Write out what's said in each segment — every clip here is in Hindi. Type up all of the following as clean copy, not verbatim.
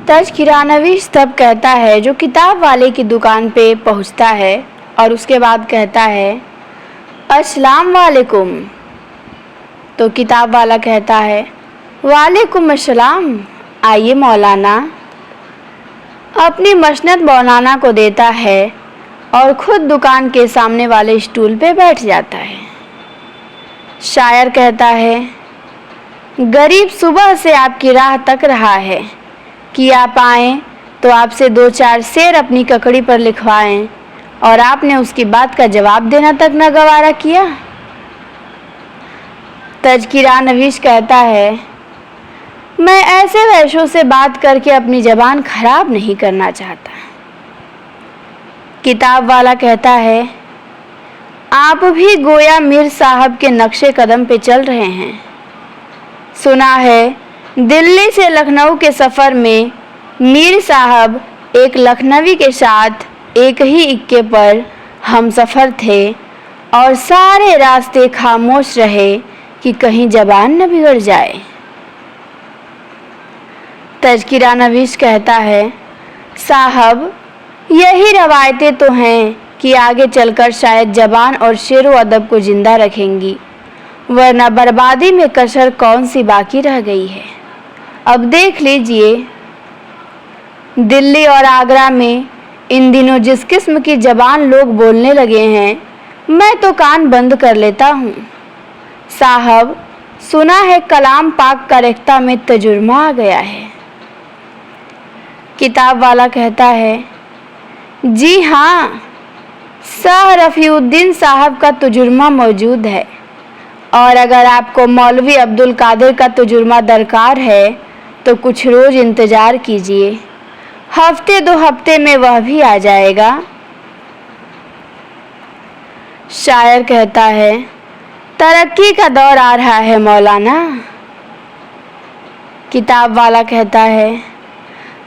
तज़किरा-नवीस तब कहता है जो किताब वाले की दुकान पे पहुंचता है और उसके बाद कहता है अस्सलाम वालेकुम। तो किताब वाला कहता है वालेकुम अस्सलाम, आइए मौलाना। अपनी मसनद मौलाना को देता है और ख़ुद दुकान के सामने वाले स्टूल पे बैठ जाता है। शायर कहता है गरीब सुबह से आपकी राह तक रहा है कि आप आएँ तो आपसे 2-4 शेर अपनी ककड़ी पर लिखवाएं और आपने उसकी बात का जवाब देना तक न गवारा किया। तज़किरा-नवीस कहता है मैं ऐसे वैश्यों से बात करके अपनी ज़बान खराब नहीं करना चाहता। किताब वाला कहता है आप भी गोया मीर साहब के नक्शे कदम पे चल रहे हैं। सुना है दिल्ली से लखनऊ के सफ़र में मीर साहब एक लखनवी के साथ एक ही इक्के पर हम सफ़र थे और सारे रास्ते खामोश रहे कि कहीं ज़बान न बिगड़ जाए। तज़किरा-नवीस कहता है साहब यही रवायतें तो हैं कि आगे चलकर शायद ज़बान और शेर व अदब को ज़िंदा रखेंगी, वरना बर्बादी में कसर कौन सी बाकी रह गई है। अब देख लीजिए दिल्ली और आगरा में इन दिनों जिस किस्म की ज़बान लोग बोलने लगे हैं, मैं तो कान बंद कर लेता हूँ। साहब सुना है कलाम पाक का रेख्ता में तजुर्मा आ गया है। किताब वाला कहता है जी हाँ, शाह रफ़ीउद्दीन साहब का तजुर्मा मौजूद है और अगर आपको मौलवी अब्दुल कादिर का तजुर्मा दरकार है तो कुछ रोज़ इंतज़ार कीजिए, हफ्ते 2 हफ्ते में वह भी आ जाएगा। शायर कहता है तरक्की का दौर आ रहा है मौलाना। किताब वाला कहता है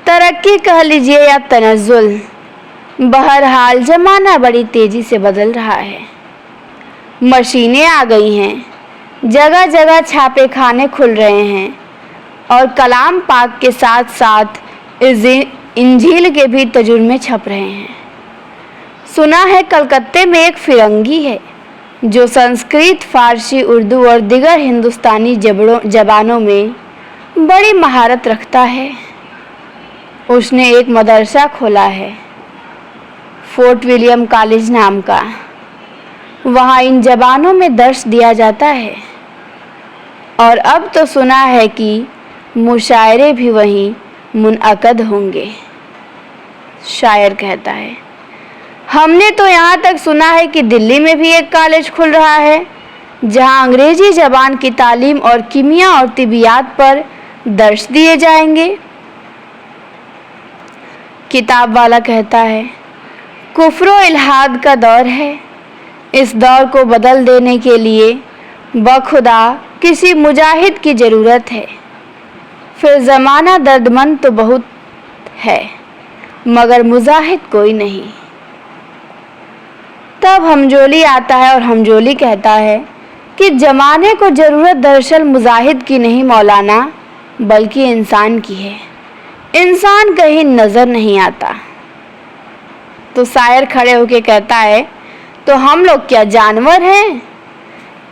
तरक्की कह लीजिए या तनज़्ज़ुल, बहरहाल ज़माना बड़ी तेज़ी से बदल रहा है। मशीनें आ गई हैं, जगह जगह छापे खाने खुल रहे हैं और कलाम पाक के साथ साथ इंजील के भी तर्जुमे छप रहे हैं। सुना है कलकत्ते में एक फिरंगी है जो संस्कृत, फारसी, उर्दू और दिगर हिंदुस्तानी ज़बानों में बड़ी महारत रखता है। उसने एक मदरसा खोला है, फोर्ट विलियम कॉलेज नाम का। वहाँ इन ज़बानों में दर्स दिया जाता है और अब तो सुना है कि मुशायरे भी वहीं मुनअक़द होंगे। शायर कहता है हमने तो यहाँ तक सुना है कि दिल्ली में भी एक कॉलेज खुल रहा है जहाँ अंग्रेज़ी ज़बान की तालीम और कीमिया और तिबियात पर दर्स दिए जाएंगे। किताब वाला कहता है कुफ्र इल्हाद का दौर है, इस दौर को बदल देने के लिए बखुदा किसी मुजाहिद की ज़रूरत है। फिर ज़माना दर्दमंद तो बहुत है मगर मुजाहिद कोई नहीं। तब हमजोली आता है और हमजोली कहता है कि ज़माने को ज़रूरत दरअसल मुजाहिद की नहीं मौलाना, बल्कि इंसान की है। इंसान कहीं नज़र नहीं आता। तो शायर खड़े होके कहता है तो हम लोग क्या जानवर हैं?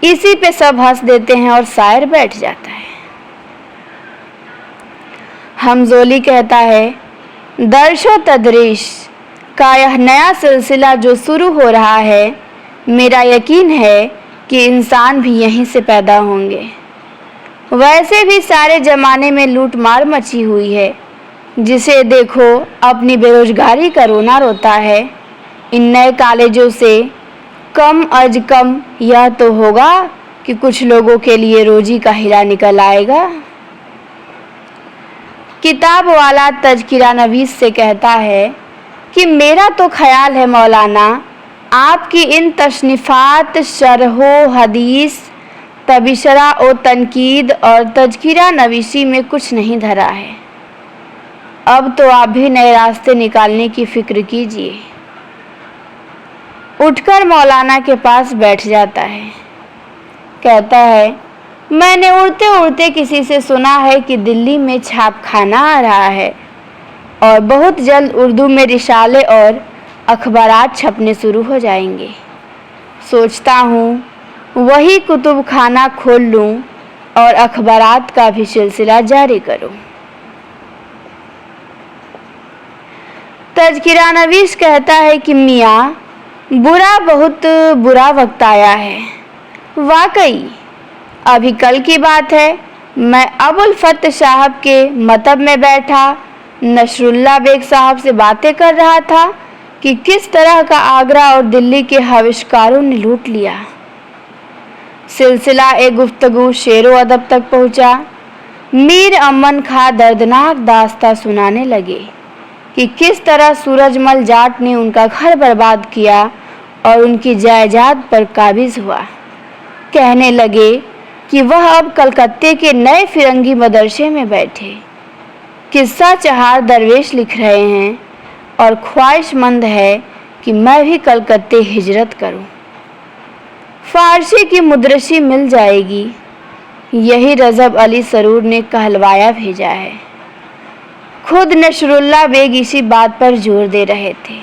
इसी पे सब हंस देते हैं और शायर बैठ जाता है। हमजोली कहता है दर्शो तदरीश का यह नया सिलसिला जो शुरू हो रहा है, मेरा यकीन है कि इंसान भी यहीं से पैदा होंगे। वैसे भी सारे ज़माने में लूट मार मची हुई है, जिसे देखो अपनी बेरोजगारी का रोना रोता है। इन नए कॉलेजों से कम अज कम यह तो होगा कि कुछ लोगों के लिए रोजी का हीरा निकल आएगा। किताब वाला तज़किरा-नवीस से कहता है कि मेरा तो ख्याल है मौलाना, आपकी इन तशनीफ़ात शरहो हदीस, तबसरा और तनकीद और तज़किरा-नवीसी में कुछ नहीं धरा है। अब तो आप भी नए रास्ते निकालने की फ़िक्र कीजिए। उठकर मौलाना के पास बैठ जाता है। कहता है मैंने उड़ते उड़ते किसी से सुना है कि दिल्ली में छापखाना आ रहा है और बहुत जल्द उर्दू में रिसाले और अखबारात छपने शुरू हो जाएंगे। सोचता हूँ वही कुतुब खाना खोल लूँ और अखबारात का भी सिलसिला जारी करूँ। तज़किरा-नवीस कहता है कि मियाँ, बहुत बुरा वक्त आया है। वाकई अभी कल की बात है, मैं अबुल फत साहब के मकतब में बैठा नसरुल्ला बेग साहब से बातें कर रहा था कि किस तरह का आगरा और दिल्ली के हविष्कारों ने लूट लिया। सिलसिला एक गुफ्तगू शेरो अदब तक पहुंचा। मीर अमन खां दर्दनाक दास्तां सुनाने लगे कि किस तरह सूरजमल जाट ने उनका घर बर्बाद किया और उनकी जायदाद पर काबिज हुआ। कहने लगे कि वह अब कलकत्ते के नए फिरंगी मदरसे में बैठे किस्सा चहार दरवेश लिख रहे हैं और ख्वाहिशमंद है कि मैं भी कलकत्ते हिजरत करूं। फारसी की मुदरसी मिल जाएगी, यही रजब अली सरूर ने कहलवाया भेजा है। खुद नसरुल्ला बेग इसी बात पर जोर दे रहे थे।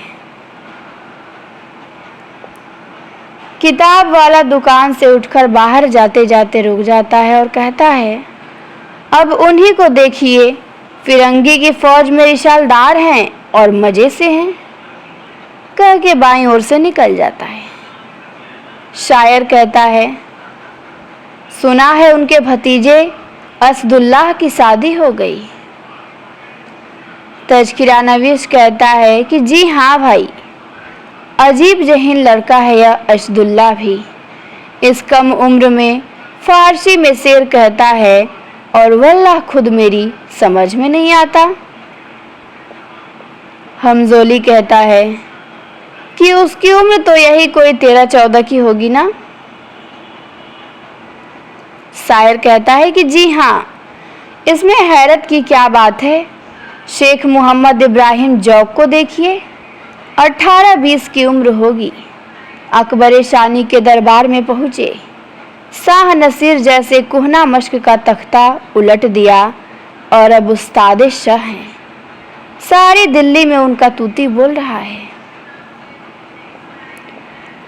किताब वाला दुकान से उठकर बाहर जाते जाते रुक जाता है और कहता है, अब उन्हीं को देखिए, फिरंगी की फौज में रिशालदार हैं और मजे से हैं। कह के बाईं ओर से निकल जाता है। शायर कहता है, सुना है उनके भतीजे असदुल्लाह की शादी हो गई। तज़किरा-नवीस कहता है कि जी हाँ भाई, अजीब जहीन लड़का है यह असदुल्लाह भी। इस कम उम्र में फारसी में शेर कहता है और वल्लाह खुद मेरी समझ में नहीं आता। हमजोली कहता है कि उसकी उम्र तो यही कोई 13-14 की होगी ना। शायर कहता है कि जी हाँ, इसमें हैरत की क्या बात है। शेख मोहम्मद इब्राहिम जौक को देखिए, 18-20 की उम्र होगी। अकबर शानी के दरबार में पहुँचे, शाह नसीर जैसे कुहना मश्क का तख्ता उलट दिया और अब उस्ताद शाह हैं। सारी दिल्ली में उनका तूती बोल रहा है।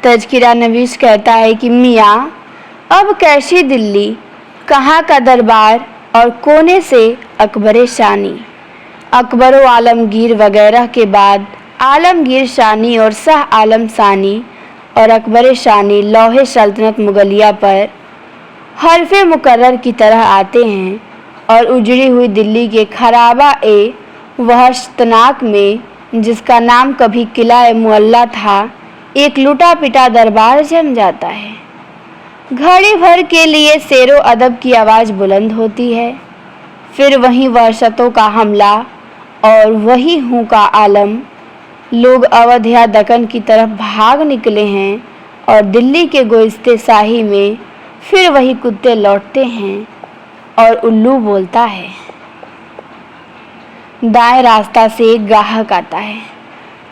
तज़किरा-नवीस कहता है कि मियाँ, अब कैसी दिल्ली, कहाँ का दरबार और कोने से अकबर शानी। अकबर व आलमगीर वगैरह के बाद आलमगीर शानी और शाह आलम शानी और अकबर शानी लौहे सल्तनत मुगलिया पर हल्फे मुकर्रर की तरह आते हैं और उजड़ी हुई दिल्ली के खराबा ए वहशतनाक में, जिसका नाम कभी किला ए मुअल्ला था, एक लुटा पिटा दरबार जम जाता है। घड़ी भर के लिए शेरो अदब की आवाज़ बुलंद होती है, फिर वहीं वहशतों का हमला और वही हूँ का आलम। लोग अवध या दक्कन की तरफ भाग निकले हैं और दिल्ली के गोइस्ते शाही में फिर वही कुत्ते लौटते हैं और उल्लू बोलता है। दाएं रास्ता से एक गाहक आता है।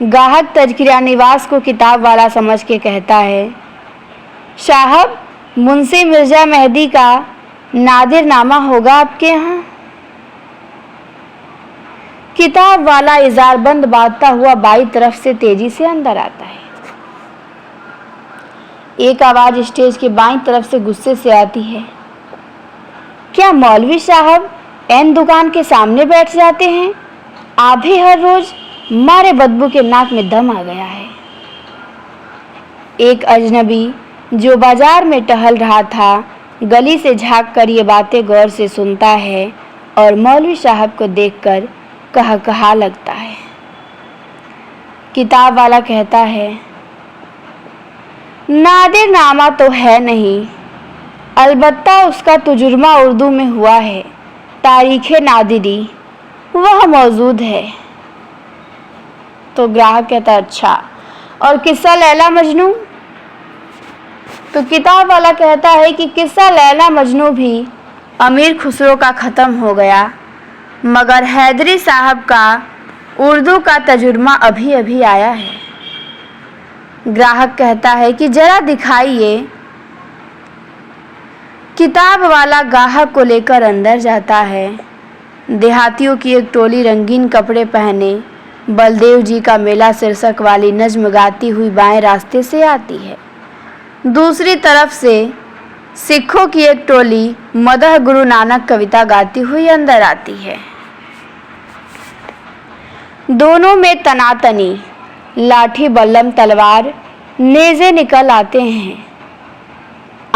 गाहक तज़किरा-नवीस को किताब वाला समझ के कहता है, साहब, मुंशी मिर्ज़ा मेहदी का नादिरनामा होगा आपके यहाँ। किताब वाला इज़ारबंद बांधता हुआ बाई तरफ से तेजी से अंदर आता है। एक आवाज़ स्टेज के बाईं तरफ से गुस्से से आती है, क्या मौलवी साहब ऐन दुकान के सामने बैठ जाते हैं? आप भी हर रोज? मारे बदबू के नाक में दम आ गया है। एक अजनबी जो बाजार में टहल रहा था, गली से झांक कर ये बातें गौर से सुनता है और मौलवी साहब को देखकर कहा लगता है। किताब वाला कहता है, नादिरनामा तो है नहीं, अलबत्ता उसका तजुर्मा उर्दू में हुआ है। तारीख़ नादिरी वह मौजूद है। तो ग्राहक कहता है, अच्छा, और किस्सा लैला मजनू? तो किताब वाला कहता है कि किस्सा लैला मजनू भी अमीर खुसरो का ख़त्म हो गया, मगर हैदरी साहब का उर्दू का तजुर्मा अभी अभी आया है। ग्राहक कहता है कि ज़रा दिखाइए। किताब वाला गाहक को लेकर अंदर जाता है। देहातियों की एक टोली रंगीन कपड़े पहने बलदेव जी का मेला शीर्षक वाली नज्म गाती हुई बाएं रास्ते से आती है। दूसरी तरफ से सिखों की एक टोली मदह गुरु नानक कविता गाती हुई अंदर आती है। दोनों में तनातनी, लाठी बल्लम तलवार नेज़े निकल आते हैं।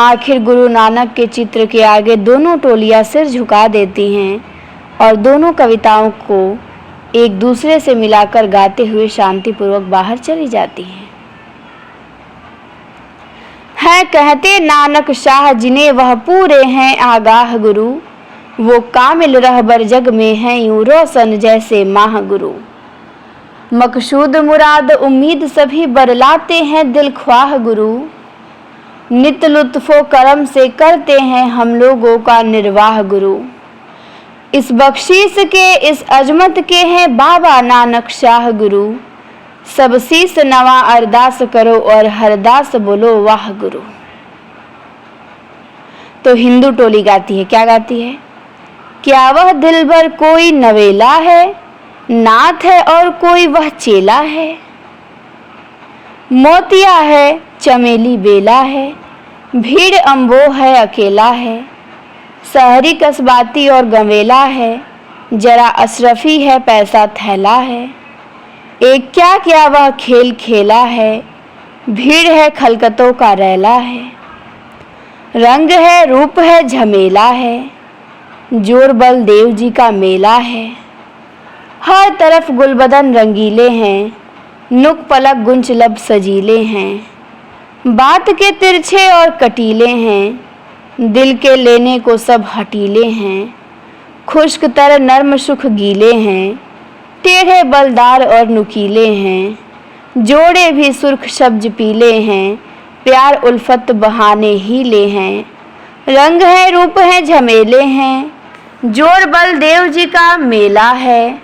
आखिर गुरु नानक के चित्र के आगे दोनों टोलियां सिर झुका देती हैं और दोनों कविताओं को एक दूसरे से मिलाकर गाते हुए शांतिपूर्वक बाहर चली जाती हैं। है कहते नानक शाह जिन्हें वह पूरे हैं आगाह गुरु, वो कामिल रहबर जग में हैं यूं रोशन जैसे माह गुरु। मकसूद मुराद उम्मीद सभी बरलाते हैं दिल ख्वाह गुरु, नित लुत्फो करम से करते हैं हम लोगों का निर्वाह गुरु। इस बख्शीश के इस अजमत के हैं बाबा नानक शाह गुरु, सब शीस नवा अरदास करो और हरदास बोलो वाह गुरु। तो हिंदू टोली गाती है, क्या गाती है? क्या वह दिलबर कोई नवेला है, नाथ है और कोई वह चेला है, मोतिया है चमेली बेला है, भीड़ अम्बो है अकेला है, शहरी कस्बाती और गंवेला है, जरा अशरफी है पैसा थैला है, एक क्या क्या वह खेल खेला है, भीड़ है खलकतों का रैला है, रंग है रूप है झमेला है, जोर बल देव जी का मेला है, हर तरफ गुलबदन रंगीले हैं, नुक पलक गुंच लब सजीले हैं, बात के तिरछे और कटीले हैं, दिल के लेने को सब हटीले हैं, खुश्क तर नर्म सुख गीले हैं, टेढ़े बलदार और नुकीले हैं, जोड़े भी सुर्ख सब्ज पीले हैं, प्यार उल्फत बहाने हीले हैं, रंग है रूप है झमेले हैं, जोर बल देव जी का मेला है,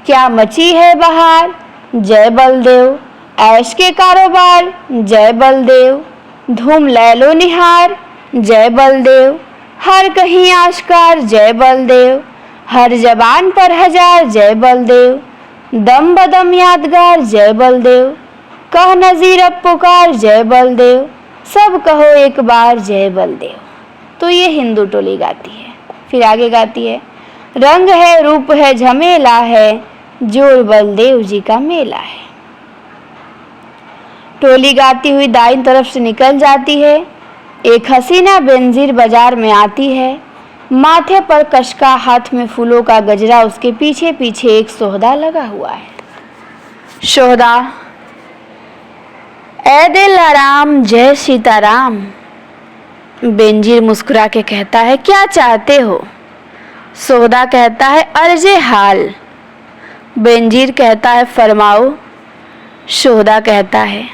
क्या मची है बहार जय बलदेव, ऐश के कारोबार जय बलदेव, धूम लैलो निहार जय बलदेव, हर कहीं आश्कार जय बलदेव, हर जबान पर हजार जय बलदेव, दम बदम यादगार जय बलदेव, कह नज़ीर अब पुकार जय बलदेव, सब कहो एक बार जय बलदेव। तो ये हिंदू टोली गाती है। फिर आगे गाती है, रंग है रूप है झमेला है, जोर बलदेव जी का मेला है। टोली गाती हुई दाईं तरफ से निकल जाती है। एक हसीना बेनजीर बाजार में आती है, माथे पर कशका, हाथ में फूलों का गजरा, उसके पीछे पीछे एक सोहदा लगा हुआ है। सोहदा, ए दिल आराम जय सीताराम। बेनजीर मुस्कुरा के कहता है, क्या चाहते हो? सोहदा कहता है, अर्जे हाल। बेनजीर कहता है, फरमाओ। सोहदा कहता है,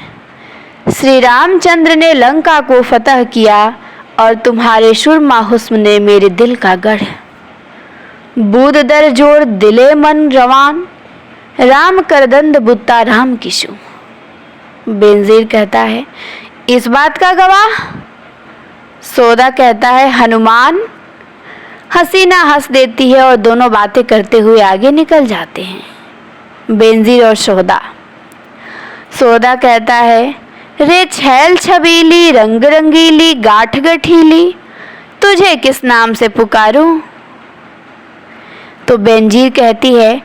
श्री रामचंद्र ने लंका को फतह किया और तुम्हारे सुरमा हुस्न ने मेरे दिल का गढ़। बूद दर जोड़ दिले मन रवान, राम करदंद बुत्ता राम किशु। बेनजीर कहता है, इस बात का गवाह? सोहदा कहता है, हनुमान। हसीना हंस देती है और दोनों बातें करते हुए आगे निकल जाते हैं, बेनजीर और सोहदा। सोहदा कहता है, रे छैल छबीली रंग रंगीली गाठ गठीली, तुझे किस नाम से पुकारूं? तो बेनजीर कहती है,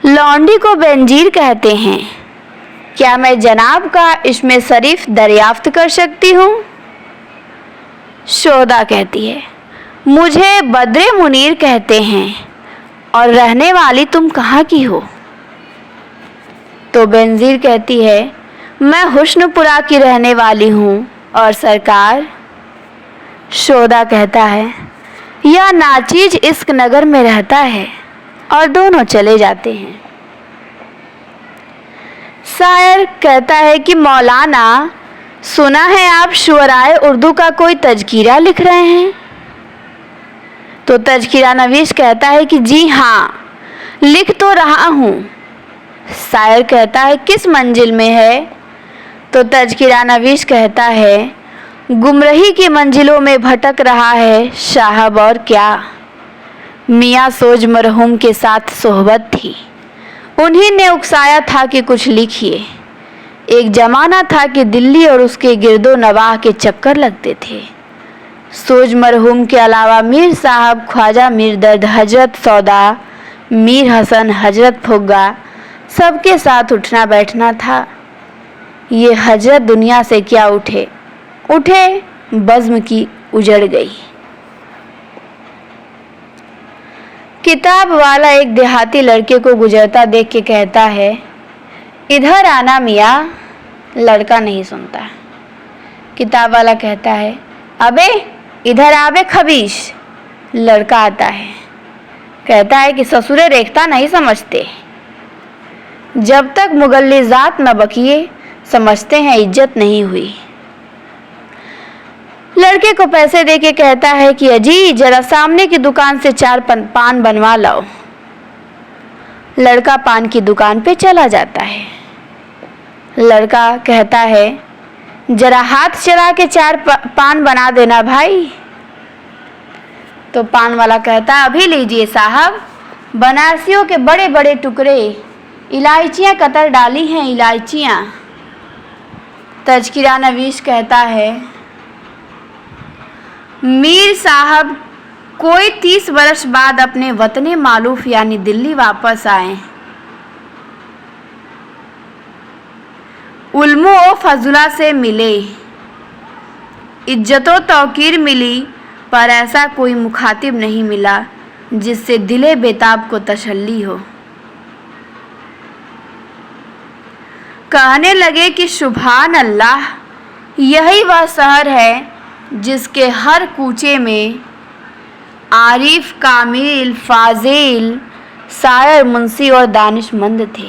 लौंडी को बेनजीर कहते हैं, क्या मैं जनाब का इसमें शरीफ दरियाफ्त कर सकती हूँ? सोहदा कहती है, मुझे बद्रे मुनीर कहते हैं और रहने वाली तुम कहाँ की हो? तो बेनजीर कहती है, मैं हुस्नपुरा की रहने वाली हूँ और सरकार। सोहदा कहता है, यह नाचीज इश्क नगर में रहता है, और दोनों चले जाते हैं। शायर कहता है कि मौलाना, सुना है आप शुअराए उर्दू का कोई तज़किरा लिख रहे हैं? तो तज़किरा नवीस कहता है कि जी हाँ, लिख तो रहा हूँ। शायर कहता है, किस मंजिल में है? तो तज़किरा नवीस कहता है, गुमरही की मंजिलों में भटक रहा है साहब, और क्या। मियाँ सोज मरहूम के साथ सोहबत थी। उन्हीं ने उकसाया था कि कुछ लिखिए। एक जमाना था कि दिल्ली और उसके गिरदो नवाह के चक्कर लगते थे। सोज मरहूम के अलावा मीर साहब, ख्वाजा मीर दर्द, हजरत सौदा, मीर हसन, हजरत फुग्गा सबके साथ उठना बैठना था। ये हजरत दुनिया से क्या उठे बज़्म की उजड़ गई। किताब वाला एक देहाती लड़के को गुजरता देख के कहता है, इधर आना मियाँ। लड़का नहीं सुनता। किताब वाला कहता है, अबे इधर आबे खबीश। लड़का आता है, कहता है कि ससुरे रेखता नहीं समझते। जब तक मुगल्ली जात न बकिए समझते हैं इज्जत नहीं हुई। लड़के को पैसे दे के कहता है कि अजी जरा सामने की दुकान से 4 पान बनवा लाओ। लड़का पान की दुकान पे चला जाता है। लड़का कहता है, जरा हाथ चला के 4 पान बना देना भाई। तो पान वाला कहता, अभी लीजिए साहब, बनारसियों के बड़े बड़े टुकड़े, इलायचियाँ कतर डाली हैं इलायचियाँ। तज़किरा नवीश कहता है, मीर साहब कोई 30 वर्ष बाद अपने वतने मालूफ यानी दिल्ली वापस आए। उल्मो ओ फजुला से मिले, इज्जतो तौकीर मिली, पर ऐसा कोई मुखातिब नहीं मिला जिससे दिले बेताब को तसल्ली हो। कहने लगे कि सुभान अल्लाह, यही वह शहर है जिसके हर कूचे में आरिफ, कामिल, फाजिल, शायर, मुंशी और दानिशमंद थे।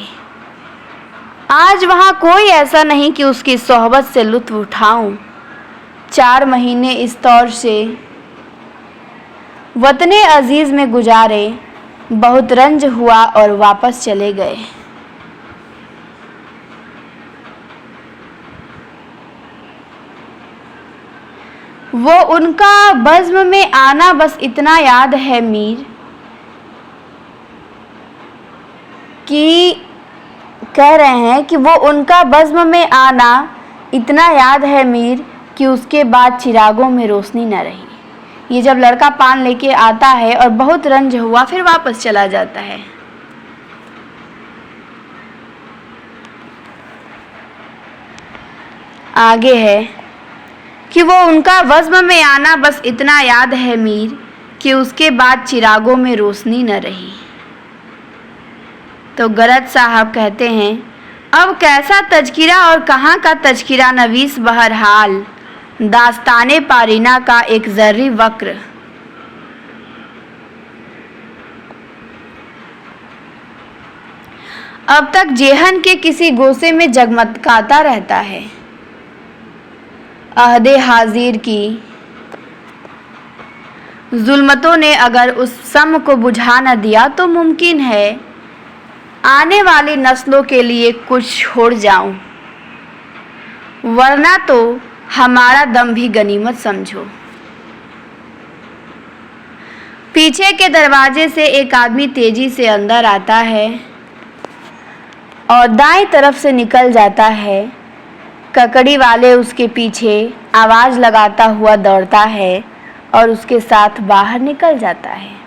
आज वहाँ कोई ऐसा नहीं कि उसकी सोहबत से लुत्फ़ उठाऊं। 4 महीने इस तौर से वतने अजीज़ में गुजारे, बहुत रंज हुआ और वापस चले गए। वो उनका बज़्म में आना बस इतना याद है मीर कि कह रहे हैं कि वो उनका बज़्म में आना इतना याद है मीर कि उसके बाद चिरागों में रोशनी न रही। ये जब लड़का पान लेके आता है और बहुत रंज हुआ फिर वापस चला जाता है। आगे है कि वो उनका बज़्म में आना बस इतना याद है मीर कि उसके बाद चिरागों में रोशनी न रही। तो गरज साहब कहते हैं, अब कैसा तज़किरा और कहाँ का तज़किरा नवीस, बहरहाल दास्ताने पारीना का एक ज़र्री वक्र। अब तक जेहन के किसी गोसे में जगमगाता रहता है। अहदे हाजिर की जुल्मतों ने अगर उस सम को बुझा न दिया तो मुमकिन है आने वाली नस्लों के लिए कुछ छोड़ जाऊं, वरना तो हमारा दम भी गनीमत समझो। पीछे के दरवाजे से एक आदमी तेजी से अंदर आता है और दाएं तरफ से निकल जाता है। ककड़ी वाले उसके पीछे आवाज़ लगाता हुआ दौड़ता है और उसके साथ बाहर निकल जाता है।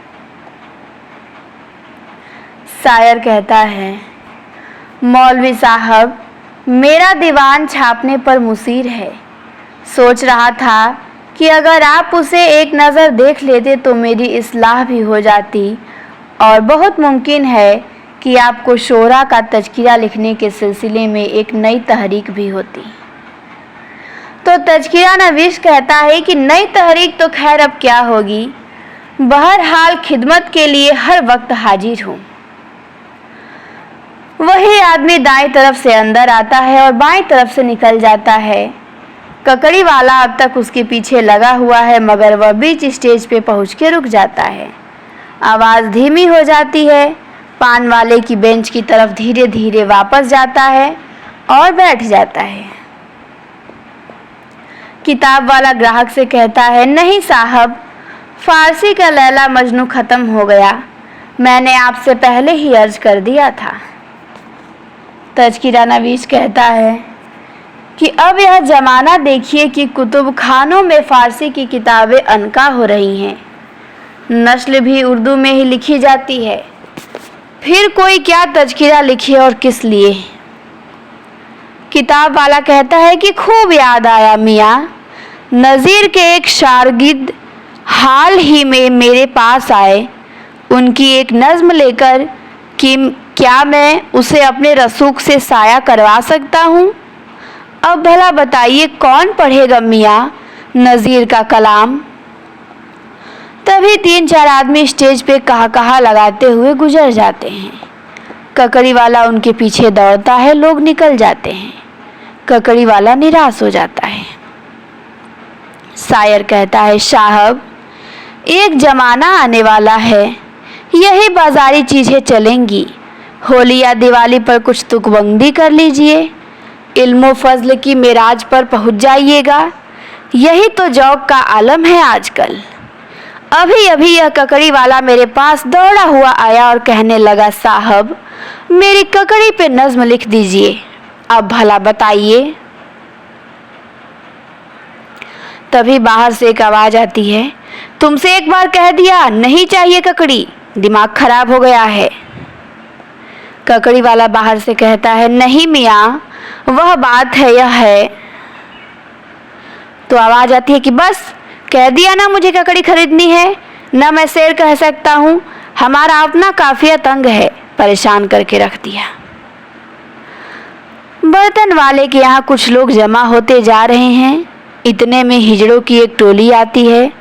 शायर कहता है, मौलवी साहब मेरा दीवान छापने पर मुसीर है। सोच रहा था कि अगर आप उसे एक नज़र देख लेते तो मेरी इस्लाह भी हो जाती और बहुत मुमकिन है कि आपको शोरा का तज़किरा लिखने के सिलसिले में एक नई तहरीक भी होती। तो तज़किरा नवीश कहता है कि नई तहरीक तो खैर अब क्या होगी, बहरहाल खिदमत के लिए हर वक्त हाजिर हूँ। वही आदमी दाएं तरफ से अंदर आता है और बाएं तरफ से निकल जाता है। ककड़ी वाला अब तक उसके पीछे लगा हुआ है, मगर वह बीच स्टेज पे पहुँच के रुक जाता है। आवाज़ धीमी हो जाती है। पान वाले की बेंच की तरफ धीरे धीरे वापस जाता है और बैठ जाता है। किताब वाला ग्राहक से कहता है, नहीं साहब, फारसी का लैला मजनू खत्म हो गया, मैंने आपसे पहले ही अर्ज कर दिया था। तज़किरा नवीस कहता है कि अब यह ज़माना देखिए कि कुतुब खानों में फ़ारसी की किताबें अनका हो रही हैं, नस्ल भी उर्दू में ही लिखी जाती है, फिर कोई क्या तज़किरा लिखे और किस लिए। किताब वाला कहता है कि खूब याद आया मियाँ, नज़ीर के एक शागिर्द हाल ही में मेरे पास आए, उनकी एक नज़्म लेकर कि क्या मैं उसे अपने रसूख से साया करवा सकता हूँ। अब भला बताइए कौन पढ़ेगा मियाँ नज़ीर का कलाम। तभी 3-4 आदमी स्टेज पे कहा लगाते हुए गुजर जाते हैं। ककड़ी वाला उनके पीछे दौड़ता है, लोग निकल जाते हैं। ककड़ी वाला निराश हो जाता है। शायर कहता है, साहब एक ज़माना आने वाला है, यही बाजारी चीज़ें चलेंगी। होली या दिवाली पर कुछ तुकबंदी कर लीजिए, इल्मो फजल की मेराज पर पहुंच जाइएगा, यही तो जौक का आलम है आजकल। अभी अभी यह ककड़ी वाला मेरे पास दौड़ा हुआ आया और कहने लगा, साहब मेरी ककड़ी पे नज़्म लिख दीजिए, अब भला बताइए। तभी बाहर से एक आवाज़ आती है, तुमसे एक बार कह दिया नहीं चाहिए ककड़ी, दिमाग खराब हो गया है। ककड़ी वाला बाहर से कहता है, नहीं मियाँ वह बात है यह है। तो आवाज़ आती है कि बस कह दिया ना, मुझे ककड़ी खरीदनी है, ना मैं शेर कह सकता हूँ, हमारा अपना काफिया तंग है, परेशान करके रख दिया। बर्तन वाले के यहाँ कुछ लोग जमा होते जा रहे हैं। इतने में हिजड़ों की एक टोली आती है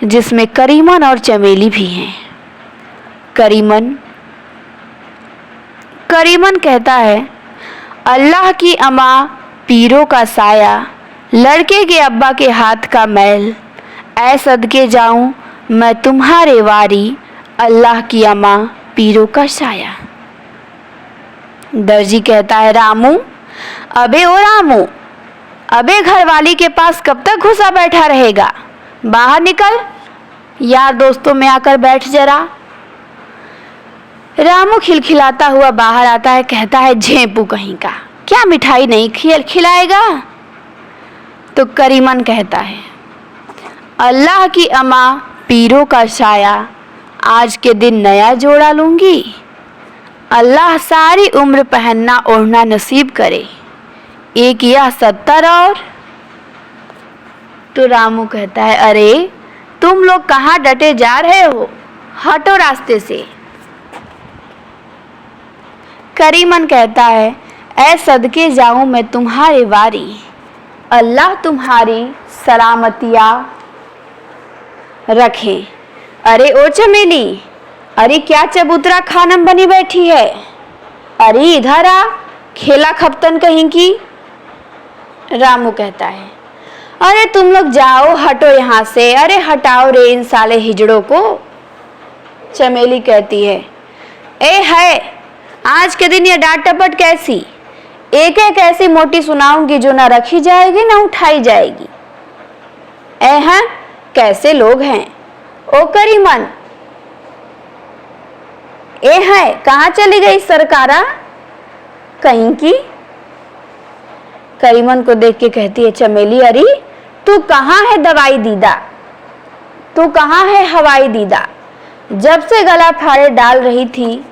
जिसमें करीमन और चमेली भी हैं। करीमन कहता है, अल्लाह की अमा पीरों का साया, लड़के के अब्बा के हाथ का मैल, ऐ सदके जाऊं मैं तुम्हारे वारी, अल्लाह की अमा पीरों का साया। दर्जी कहता है, रामू अबे ओ रामू, अबे घरवाली के पास कब तक घुसा बैठा रहेगा, बाहर निकल, यार दोस्तों में आकर बैठ जरा। रामू खिलखिलाता हुआ बाहर आता है, कहता है, झेंपू कहीं का, क्या मिठाई नहीं खिलाएगा। तो करीमन कहता है, अल्लाह की अमा पीरों का साया, आज के दिन नया जोड़ा लूंगी, अल्लाह सारी उम्र पहनना ओढ़ना नसीब करे, एक यह 70 और। तो रामू कहता है, अरे तुम लोग कहाँ डटे जा रहे हो, हटो रास्ते से। करीमन कहता है, ऐ सदके जाऊं मैं तुम्हारे वारी, अल्लाह तुम्हारी सलामतिया रखे। अरे ओ चमेली, अरे क्या चबूतरा खानम बनी बैठी है, अरे इधर आ, खेला खपतन कहीं की। रामू कहता है, अरे तुम लोग जाओ, हटो यहाँ से, अरे हटाओ रे इन साले हिजड़ों को। चमेली कहती है, ए है, आज के दिन ये डांट टपट कैसी, एक एक ऐसी मोटी सुनाऊंगी जो ना रखी जाएगी ना उठाई जाएगी। ए हैं, कैसे लोग हैं। ओ करीमन, ए है, कहाँ चली गई सरकारा कहीं की। करीमन को देख के कहती है चमेली, अरे तू कहाँ है दवाई दीदा, तू कहाँ है हवाई दीदा, जब से गला फाड़े डाल रही थी,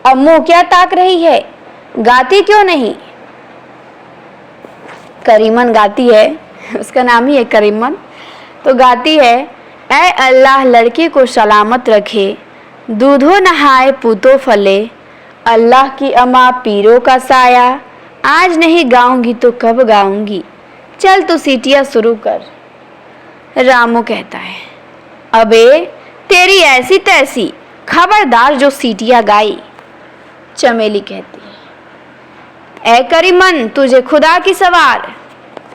अब मुंह क्या ताक रही है, गाती क्यों नहीं। करीमन गाती है, उसका नाम ही है करीमन, तो गाती है, ऐ अल्लाह लड़की को सलामत रखे, दूधो नहाए पूतो फले, अल्लाह की अमा पीरों का साया, आज नहीं गाऊंगी तो कब गाऊंगी, चल तू सीटियां शुरू कर। रामू कहता है, अबे तेरी ऐसी तैसी, खबरदार जो सीटियां गाई। चमेली कहती है, ए करीमन तुझे खुदा की सवार,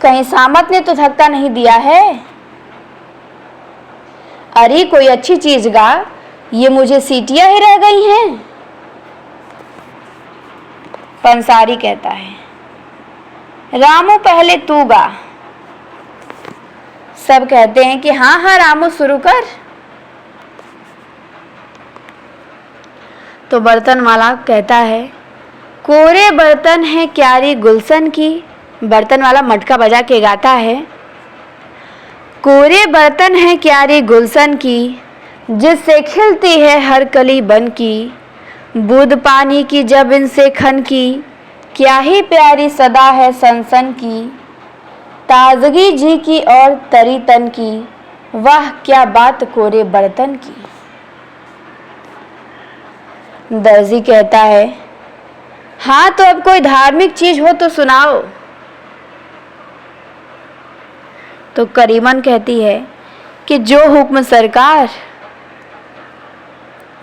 कहीं सामत ने तो धक्का नहीं दिया है। अरे कोई अच्छी चीज गा, ये मुझे सीटियां ही रह गई हैं। पंसारी कहता है, रामू पहले तू गा। सब कहते हैं कि हाँ हाँ रामू शुरू कर। तो बर्तन वाला कहता है, कोरे बर्तन है क्यारी गुलशन की। बर्तन वाला मटका बजा के गाता है, कोरे बर्तन है क्यारी गुलशन की, जिससे खिलती है हर कली बन की। बूंद पानी की जब इनसे खन की, क्या ही प्यारी सदा है सनसन की। ताजगी जी की और तरी तन की, वाह क्या बात कोरे बर्तन की। दर्जी कहता है, हाँ तो अब कोई धार्मिक चीज हो तो सुनाओ। तो करीमन कहती है कि जो हुक्म सरकार।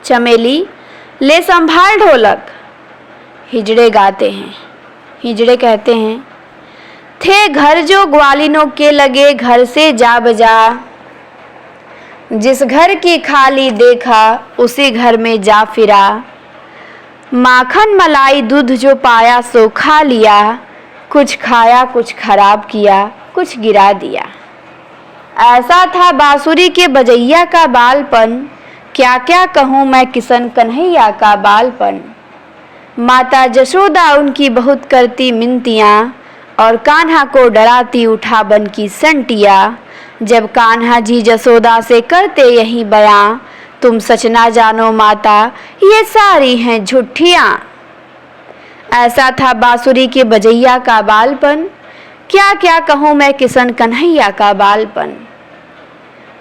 चमेली ले संभाल ढोलक। हिजड़े गाते हैं। हिजड़े कहते हैं, थे घर जो ग्वालिनों के लगे घर से जा बजा। जिस घर की खाली देखा उसी घर में जा फिरा। माखन मलाई दूध जो पाया सो खा लिया। कुछ खाया कुछ खराब किया कुछ गिरा दिया। ऐसा था बांसुरी के बजैया का बालपन, क्या क्या कहूँ मैं किशन कन्हैया का बालपन। माता जशोदा उनकी बहुत करती मिनतियाँ, और कान्हा को डराती उठा बन की संटिया। जब कान्हा जी जसोदा से करते यही बयां, तुम सच ना जानो माता ये सारी हैं झूठियाँ। ऐसा था बांसुरी के बजैया का बालपन, क्या क्या कहूँ मैं किशन कन्हैया का बालपन।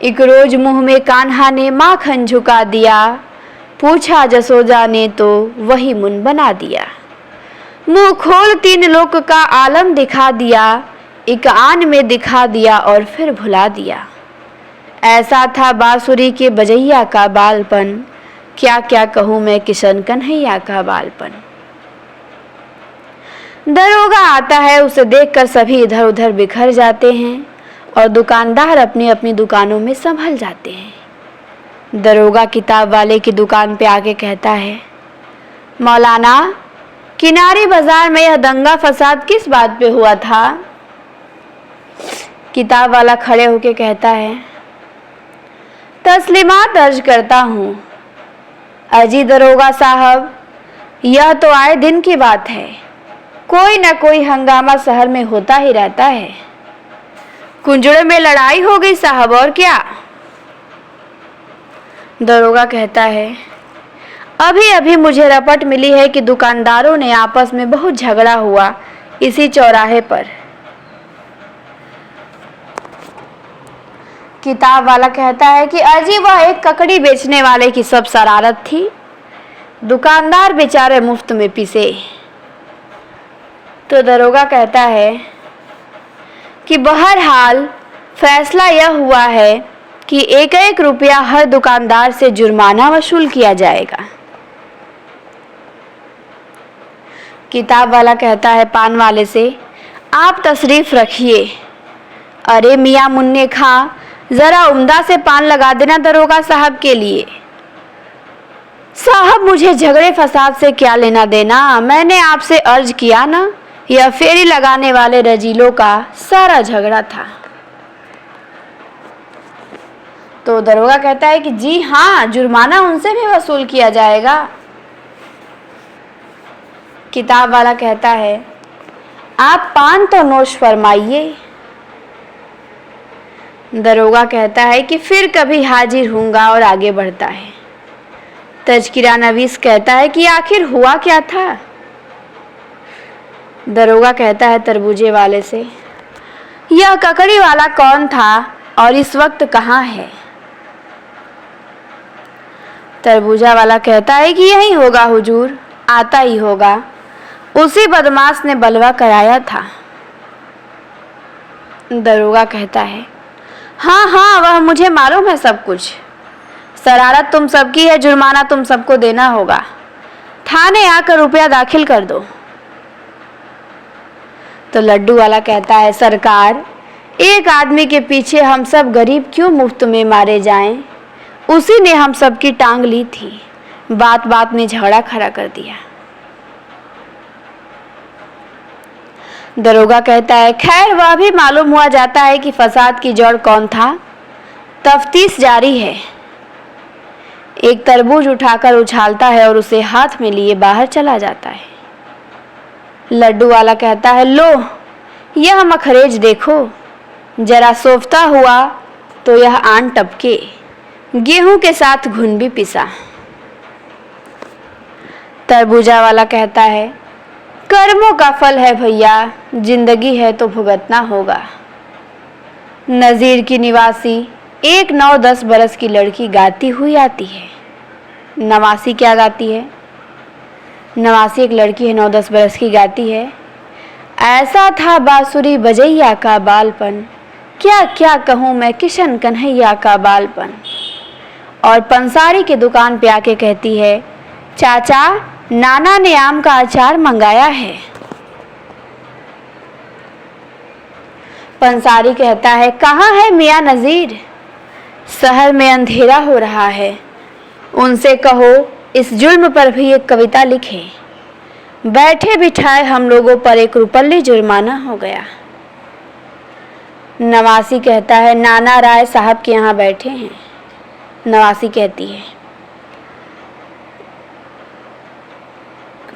एक रोज मुंह में कान्हा ने माखन झुका दिया, पूछा जसोदा ने तो वही मुन बना दिया। मुंह खोल तीन लोक का आलम दिखा दिया, एक आन में दिखा दिया और फिर भुला दिया। ऐसा था बांसुरी के बजैया का बालपन, क्या क्या कहूँ मैं किशन कन्हैया का बालपन। दरोगा आता है, उसे देखकर सभी इधर उधर बिखर जाते हैं और दुकानदार अपनी अपनी दुकानों में संभल जाते हैं। दरोगा किताब वाले की दुकान पे आके कहता है, मौलाना किनारी बाजार में यह दंगा फसाद किस बात पे हुआ था। किताब वाला खड़े होके कहता है, तस्लीमात अर्ज करता हूँ अजी दरोगा साहब, यह तो आए दिन की बात है, कोई न कोई हंगामा शहर में होता ही रहता है। कुंजड़े में लड़ाई हो गई साहब, और क्या। दरोगा कहता है, अभी अभी मुझे रपट मिली है कि दुकानदारों ने आपस में बहुत झगड़ा हुआ इसी चौराहे पर। किताब वाला कहता है कि अजी वह एक ककड़ी बेचने वाले की सब शरारत थी, दुकानदार बेचारे मुफ्त में पीसे। तो दरोगा कहता है कि बहरहाल फैसला यह हुआ है कि एक एक रुपया हर दुकानदार से जुर्माना वसूल किया जाएगा। किताब वाला कहता है पान वाले से, आप तशरीफ रखिए। अरे मियाँ मुन्ने खां, जरा उम्दा से पान लगा देना दरोगा साहब के लिए। साहब मुझे झगड़े फसाद से क्या लेना देना, मैंने आपसे अर्ज किया ना, यह फेरी लगाने वाले रजीलों का सारा झगड़ा था। तो दरोगा कहता है कि जी हाँ, जुर्माना उनसे भी वसूल किया जाएगा। किताब वाला कहता है, आप पान तो नोश फरमाइए। दरोगा कहता है कि फिर कभी हाजिर होऊंगा और आगे बढ़ता है। तज़किरा नवीस कहता है कि आखिर हुआ क्या था। दरोगा कहता है तरबूजे वाले से, यह ककड़ी वाला कौन था और इस वक्त कहाँ है। तरबूजा वाला कहता है कि यही होगा हुजूर, आता ही होगा, उसी बदमाश ने बलवा कराया था। दरोगा कहता है, हाँ हाँ वह मुझे मालूम है सब कुछ, शरारत तुम सबकी है, जुर्माना तुम सबको देना होगा, थाने आकर रुपया दाखिल कर दो। तो लड्डू वाला कहता है, सरकार एक आदमी के पीछे हम सब गरीब क्यों मुफ्त में मारे जाएं, उसी ने हम सबकी टांग ली थी, बात बात में झगड़ा खड़ा कर दिया। दरोगा कहता है, खैर वह भी मालूम हुआ जाता है कि फसाद की जड़ कौन था, तफ्तीश जारी है। एक तरबूज उठाकर उछालता है और उसे हाथ में लिए बाहर चला जाता है। लड्डू वाला कहता है, लो यह मखरेज देखो, जरा सोफता हुआ तो यह आन टपके, गेहूं के साथ घुन भी पिसा। तरबूजा वाला कहता है, कर्मों का फल है भैया, जिंदगी है तो भुगतना होगा। नज़ीर की निवासी एक 9-10 बरस की लड़की गाती हुई आती है। नवासी क्या गाती है? नवासी एक लड़की है 9-10 बरस की, गाती है, ऐसा था बांसुरी बजैया का बालपन, क्या क्या कहूँ मैं किशन कन्हैया का बालपन। और पंसारी की दुकान पे आके कहती है, चाचा नाना ने आम का अचार मंगाया है। पंसारी कहता है, कहाँ है मियाँ नज़ीर? शहर में अंधेरा हो रहा है, उनसे कहो इस जुल्म पर भी एक कविता लिखे। बैठे बिठाए हम लोगों पर 1 रुपल्ली जुर्माना हो गया। नवासी कहता है, नाना राय साहब के यहाँ बैठे हैं। नवासी कहती है,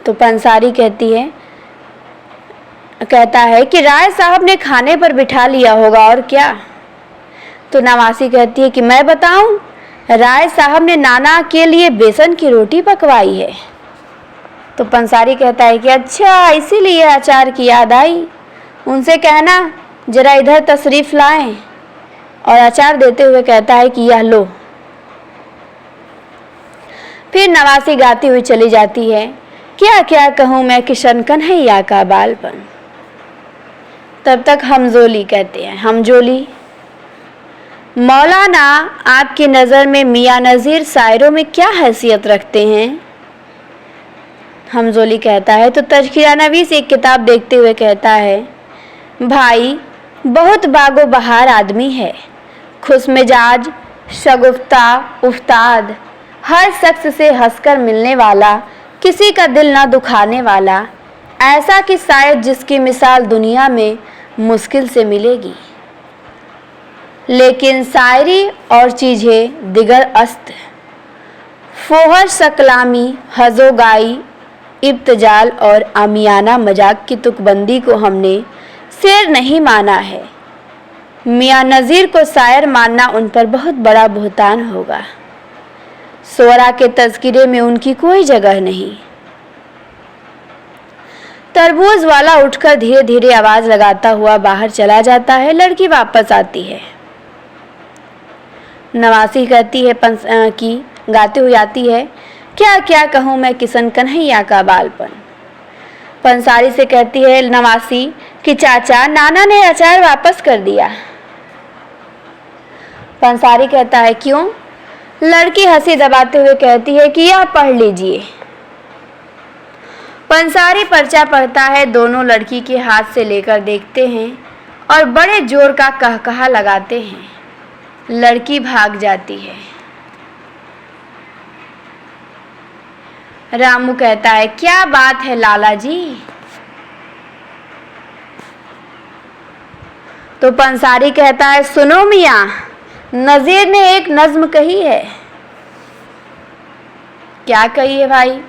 तो पंसारी कहता है कि राय साहब ने खाने पर बिठा लिया होगा और क्या। तो नवासी कहती है कि मैं बताऊं, राय साहब ने नाना के लिए बेसन की रोटी पकवाई है। तो पंसारी कहता है कि अच्छा इसीलिए अचार की याद आई, उनसे कहना जरा इधर तशरीफ लाएं। और अचार देते हुए कहता है कि यह लो। फिर नवासी गाती हुई चली जाती है, क्या क्या कहूँ मैं किशन कन्हैया का बालपन। तब तक हमजोली कहते हैं, हमजोली, मौलाना आपकी नज़र में मियाँ नज़ीर शायरों में क्या हैसियत रखते हैं? हमजोली कहता है, तो तज़किरा नवीस एक किताब देखते हुए कहता है, भाई बहुत बागो बहार आदमी है, खुश मिजाज, शगुफ्ता, उस्ताद, हर शख्स से हंसकर मिलने वाला, किसी का दिल ना दुखाने वाला, ऐसा कि शायद जिसकी मिसाल दुनिया में मुश्किल से मिलेगी। लेकिन शायरी और चीज़ें दिगर अस्त, फोहर सकलामी, हजोगाई, इब्तजाल और आमियाना मजाक की तुकबंदी को हमने शेर नहीं माना है। मियाँ नज़ीर को शायर मानना उन पर बहुत बड़ा बुहतान होगा। सोरा के तज़किरे में उनकी कोई जगह नहीं। तरबूज वाला उठकर धीरे धीरे आवाज़ लगाता हुआ बाहर चला जाता है। लड़की वापस आती है। नवासी कहती है कि गाते हुए आती है, क्या क्या कहूँ मैं किशन कन्हैया का बालपन। पंसारी से कहती है नवासी कि चाचा नाना ने अचार वापस कर दिया। पंसारी कहता है क्यों? लड़की हंसी दबाते हुए कहती है कि यह पढ़ लीजिए। पंसारी पर्चा पढ़ता है। दोनों लड़की के हाथ से लेकर देखते हैं और बड़े जोर का कहकहा लगाते हैं। लड़की भाग जाती है। रामू कहता है, क्या बात है लाला जी? तो पंसारी कहता है, सुनो मियाँ, नज़ीर ने एक नज्म कही है। क्या कही है भाई?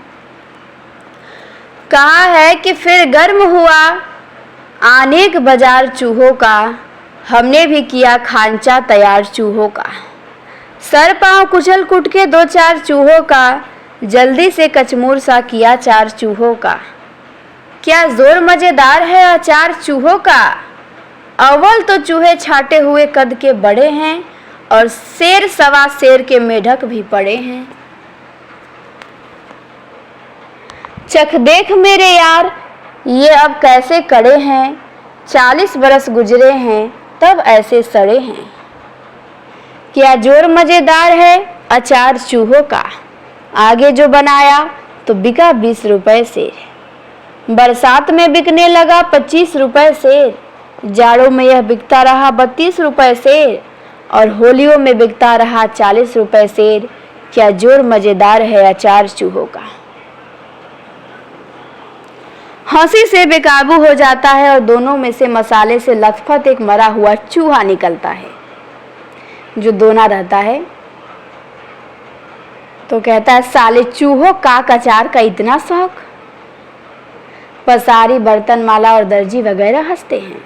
कहा है कि फिर गर्म हुआ आनेक बाजार चूहों का, हमने भी किया खांचा तैयार चूहों का। सर पांव कुचल कुट के 2-4 चूहों का, जल्दी से कचमूर सा किया 4 चूहों का। क्या जोर मज़ेदार है अचार चूहों का? अव्वल तो चूहे छाटे हुए कद के बड़े हैं और शेर सवा शेर के मेढक भी पड़े हैं। चख देख मेरे यार, ये अब कैसे कड़े हैं, 40 बरस गुजरे हैं तब ऐसे सड़े हैं। क्या जोर मज़ेदार है अचार चूहों का, आगे जो बनाया तो बिका 20 रुपए से। बरसात में बिकने लगा 25 रुपए से, जाड़ों में यह बिकता रहा 32 रुपए से और होलियों में बिकता रहा 40 रुपए से। क्या जोर मज़ेदार है अचार चूहों का। हंसी से बेकाबू हो जाता है और दोनों में से मसाले से लथपथ एक मरा हुआ चूहा निकलता है जो दोना रहता है। तो कहता है साले चूहों काक अचार का इतना शौक। पसारी, बर्तन माला और दर्जी वगैरह हंसते हैं।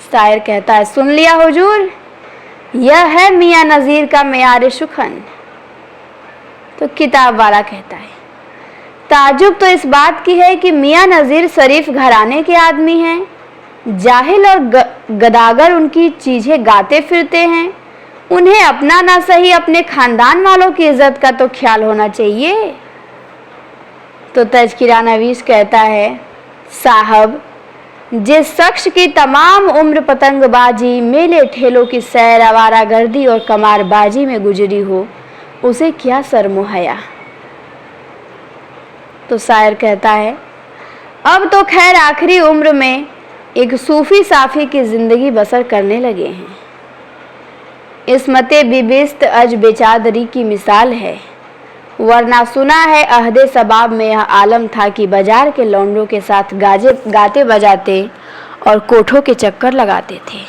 शायर कहता है सुन लिया हुजूर, यह है मियाँ नज़ीर का मेयार सुखन। तो किताब वाला कहता है ताजुब तो इस बात की है कि मियाँ नज़ीर शरीफ घराने के आदमी हैं, जाहिल और गदागर उनकी चीज़ें गाते फिरते हैं। उन्हें अपना ना सही अपने खानदान वालों की इज्जत का तो ख्याल होना चाहिए। तो तज़किरा नवीस कहता है साहब, जिस शख्स की तमाम उम्र पतंगबाजी, मेले ठेलों की सैर, आवारागर्दी और कमारबाजी में गुजरी हो, उसे क्या शर्म हया। तो शायर कहता है अब तो खैर आखिरी उम्र में एक सूफी साफी की ज़िंदगी बसर करने लगे हैं। इसमते बिबिस्त अज बेचादरी की मिसाल है, वरना सुना है अहदे सबाब में यह आलम था कि बाजार के लौंडों के साथ गाते बजाते और कोठों के चक्कर लगाते थे,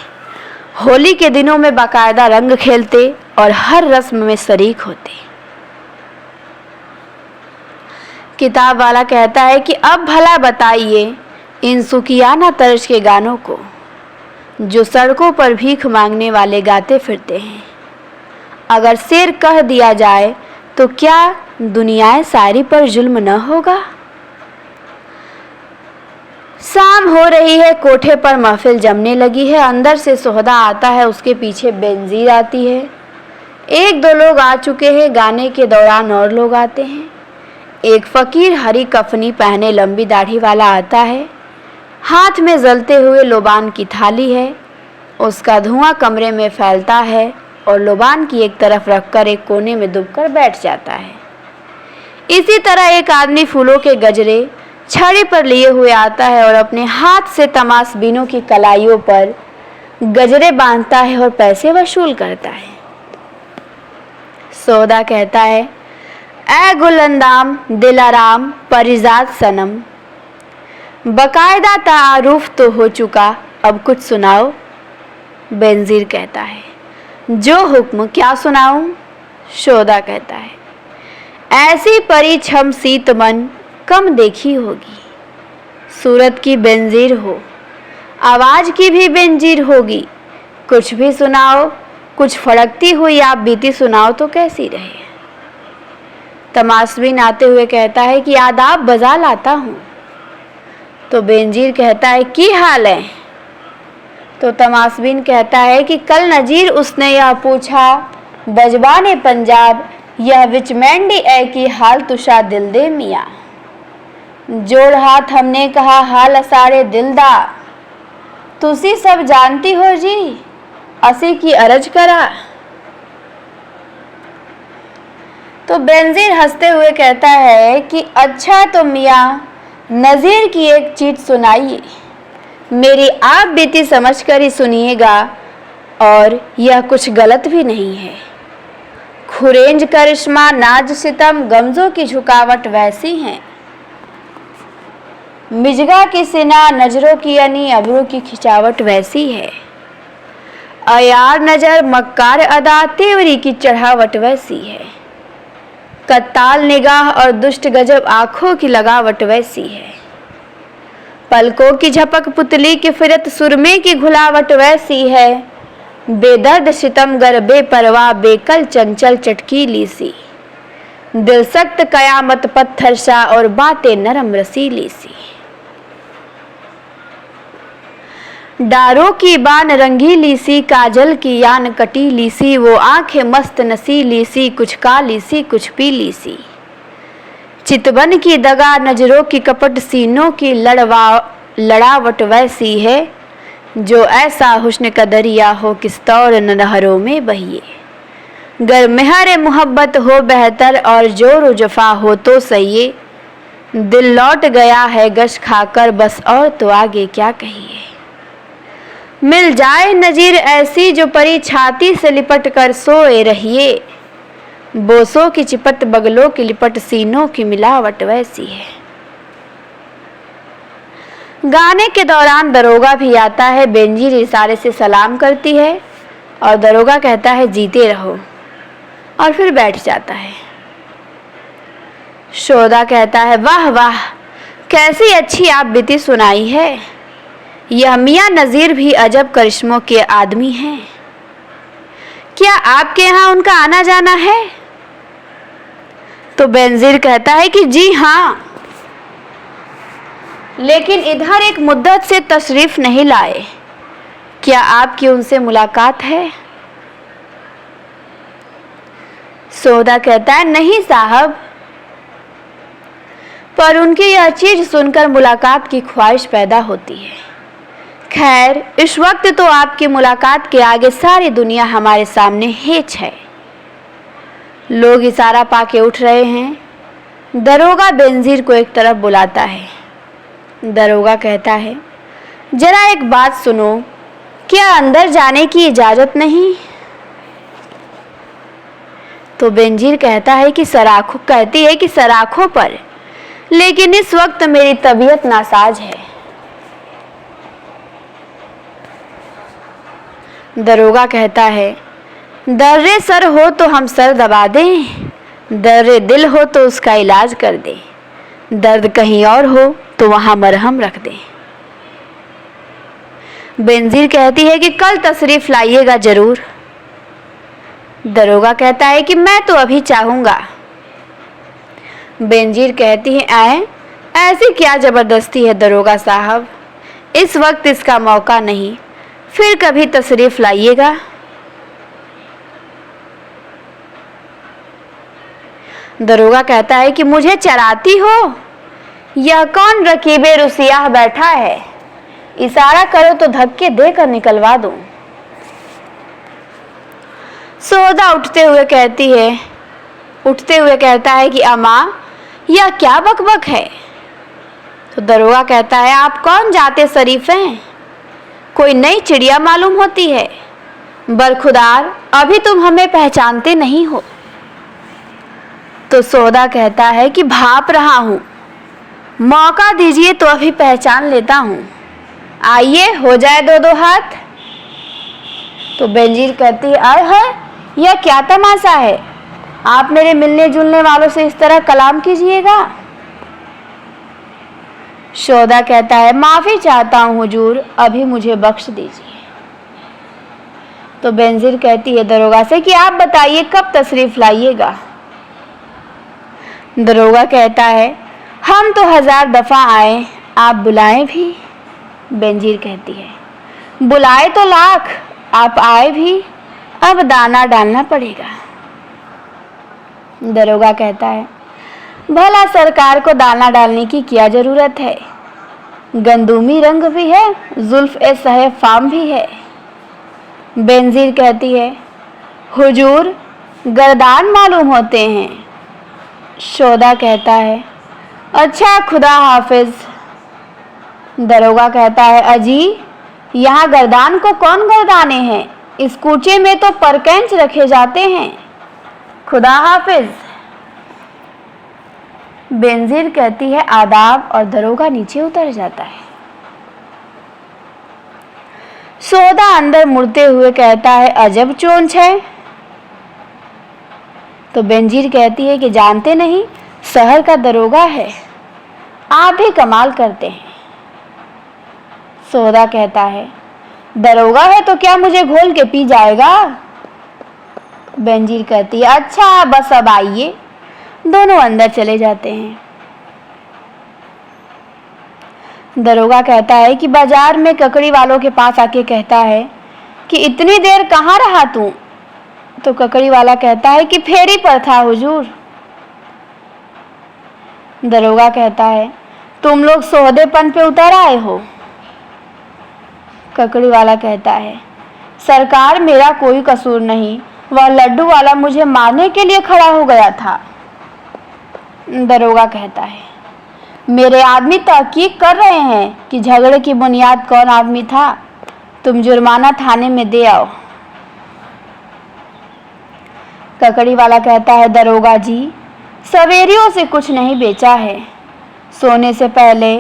होली के दिनों में बाकायदा रंग खेलते और हर रस्म में शरीक होते। किताब वाला कहता है कि अब भला बताइए इन सुखियाना तर्ज के गानों को जो सड़कों पर भीख मांगने वाले गाते फिरते हैं। अगर शेर कह दिया जाए तो क्या दुनियाए शायरी पर जुल्म न होगा। शाम हो रही है, कोठे पर महफिल जमने लगी है। अंदर से सोहदा आता है, उसके पीछे बेनजीर आती है। एक दो लोग आ चुके हैं, गाने के दौरान और लोग आते हैं। एक फ़कीर हरी कफनी पहने लंबी दाढ़ी वाला आता है, हाथ में जलते हुए लोबान की थाली है। उसका धुआं कमरे में फैलता है और लोबान की एक तरफ रखकर एक कोने में दुबकर बैठ जाता है। इसी तरह एक आदमी फूलों के गजरे छड़ी पर लिए हुए आता है और अपने हाथ से तमाशबीनों की कलाइयों पर गजरे बांधता है और पैसे वसूल करता है। सौदा कहता है ऐ गुलंदाम दिलाराम परिजात सनम, बकायदा तारुफ तो हो चुका, अब कुछ सुनाओ। बेनजीर कहता है जो हुक्म, क्या सुनाऊं। सौदा कहता है ऐसी परी छम सीत मन कम देखी होगी, सूरत की बेनजीर हो, आवाज़ की भी बेनजीर होगी। कुछ भी सुनाओ, कुछ फड़कती हुई आप बीती सुनाओ तो कैसी रहे। तमाशबीन आते हुए कहता है कि आदाब बजा लाता हूँ। तो बेनजीर कहता है की हाल है। तो तमाशबीन कहता है कि कल नजीर उसने यह पूछा, बजबाने पंजाब यह विचमैंडी ऐ की हाल तुषा दिल दे मियाँ। जोड़ हाथ हमने कहा हाल असारे दिलदा, तुसी सब जानती हो जी, असी की अरज करा। तो बेनजीर हंसते हुए कहता है कि अच्छा तो मियाँ नज़ीर की एक चीज़ सुनाइए, मेरी आप बीती समझ कर ही सुनिएगा, और यह कुछ गलत भी नहीं है। खुरेंज करिश्मा नाज सितम गमजों की झुकावट वैसी हैं, मिजगा की सिना नजरों की यानी अबरों की खिंचावट वैसी है। अयार नजर मक्कार अदा तेवरी की चढ़ावट वैसी है। कत्ताल निगाह और दुष्ट गजब आँखों की लगावट वैसी है। पलकों की झपक पुतली की फिरत सुरमे की घुलावट वैसी है। बेदर्द सितमगर बेपरवाह बेकल चंचल चटकीली सी, दिल सख्त कयामत पत्थर सा और बातें नरम रसीली सी। डारों की बान रंगीली सी, काजल की यान कटीली सी, वो आंखें मस्त नसीली सी, कुछ काली सी कुछ पीली सी। चितवन की दगा नजरों की कपट, सीनों की लड़ावट वैसी है, जो ऐसा हुस्न का दरिया हो किस तौर नहरों में बहिए। गर मेहर मोहब्बत हो बेहतर और जोर जफा हो तो सही, दिल लौट गया है गश खाकर बस और तो आगे क्या कहिए। मिल जाए नजीर ऐसी जो परी छाती से लिपट कर सोए रहिए, बोसों की चिपट बगलों की लिपट सीनों की मिलावट वैसी है। गाने के दौरान दरोगा भी आता है। बेनजीर इशारे से सलाम करती है और दरोगा कहता है जीते रहो, और फिर बैठ जाता है। शोधा कहता है, वाह वाह, कैसी अच्छी आप बीती सुनाई है। यह मियाँ नज़ीर भी अजब करिश्मों के आदमी हैं। क्या आपके यहाँ उनका आना जाना है? तो बेनज़ीर कहता है कि जी हाँ, लेकिन इधर एक मुद्दत से तशरीफ़ नहीं लाए। क्या आपकी उनसे मुलाकात है? शोधा कहता है, नहीं साहब, पर उनकी यह चीज़ सुनकर मुलाकात की ख्वाहिश पैदा होती है। खैर, इस वक्त तो आपकी मुलाकात के आगे सारी दुनिया हमारे सामने हेच है। लोग इशारा पाके उठ रहे हैं। दरोगा बेनज़ीर को एक तरफ बुलाता है। दरोगा कहता है, जरा एक बात सुनो, क्या अंदर जाने की इजाज़त नहीं? तो बेनज़ीर कहता है कि सराखों पर, लेकिन इस वक्त मेरी तबीयत नासाज है। दरोगा कहता है, दर्रे सर हो तो हम सर दबा दें, दर्रे दिल हो तो उसका इलाज कर दें, दर्द कहीं और हो तो वहाँ मरहम रख दें। बेनज़ीर कहती है कि कल तशरीफ़ लाइएगा ज़रूर। दरोगा कहता है कि मैं तो अभी चाहूँगा। बेनज़ीर कहती है, आए, ऐसी क्या ज़बरदस्ती है दरोगा साहब, इस वक्त इसका मौका नहीं, फिर कभी तशरीफ़ लाइएगा। दरोगा कहता है कि मुझे चराती हो? यह कौन रकीबे रुसियाह बैठा है, इशारा करो तो धक्के देकर निकलवा दूं। शोधा उठते हुए कहता है कि अम्मा, यह क्या बकबक है? तो दरोगा कहता है, आप कौन जाते शरीफ हैं, कोई नई चिड़िया मालूम होती है। बरखुदार, अभी तुम हमें पहचानते नहीं हो। तो शोधा कहता है कि भाप रहा हूँ, मौका दीजिए तो अभी पहचान लेता हूँ, आइए हो जाए दो दो हाथ। तो बेनज़ीर कहती है, आय है, यह क्या तमाशा है, आप मेरे मिलने जुलने वालों से इस तरह कलाम कीजिएगा। शोधा कहता है, माफ़ी चाहता हूँ हुजूर, अभी मुझे बख्श दीजिए। तो बेनज़ीर कहती है दरोगा से कि आप बताइए कब तशरीफ़ लाइएगा। दरोगा कहता है, हम तो 1000 दफ़ा आए, आप बुलाएं भी। बेनज़ीर कहती है, बुलाए तो लाख, आप आए भी, अब दाना डालना पड़ेगा। दरोगा कहता है, भला सरकार को दाना डालने की क्या ज़रूरत है, गंदूमी रंग भी है, जुल्फ़ ए सहे फाम भी है। बेनज़ीर कहती है, हुजूर गर्दान मालूम होते हैं। शोधा कहता है, अच्छा खुदा हाफिज। दरोगा कहता है, अजी, यहाँ गर्दान को कौन गर्दाने हैं, इस कूचे में तो परकेंच रखे जाते हैं, खुदा हाफिज। बेनज़ीर कहती है, आदाब, और दरोगा नीचे उतर जाता है। शोधा अंदर मुड़ते हुए कहता है, अजब चोंच है। तो बेनज़ीर कहती है कि जानते नहीं, शहर का दरोगा है, आप भी कमाल करते हैं। शोधा कहता है, दरोगा है तो क्या मुझे घोल के पी जाएगा? बेनज़ीर कहती है, अच्छा बस अब आइए। दोनों अंदर चले जाते हैं। दरोगा कहता है कि बाजार में ककड़ी वालों के पास आके कहता है कि इतनी देर कहाँ रहा तू? तो ककड़ी वाला कहता है कि फेरी पर था हुजूर। दरोगा कहता है, तुम लोग सौदेपन पे उतर आए हो? ककड़ी वाला कहता है, सरकार मेरा कोई कसूर नहीं, वह लड्डू वाला मुझे मारने के लिए खड़ा हो गया था। दरोगा कहता है, मेरे आदमी तहकीक कर रहे हैं कि झगड़े की बुनियाद कौन आदमी था, तुम जुर्माना थाने में दे आओ। ककड़ी वाला कहता है, दरोगा जी, सवेरियों से कुछ नहीं बेचा है, सोने से पहले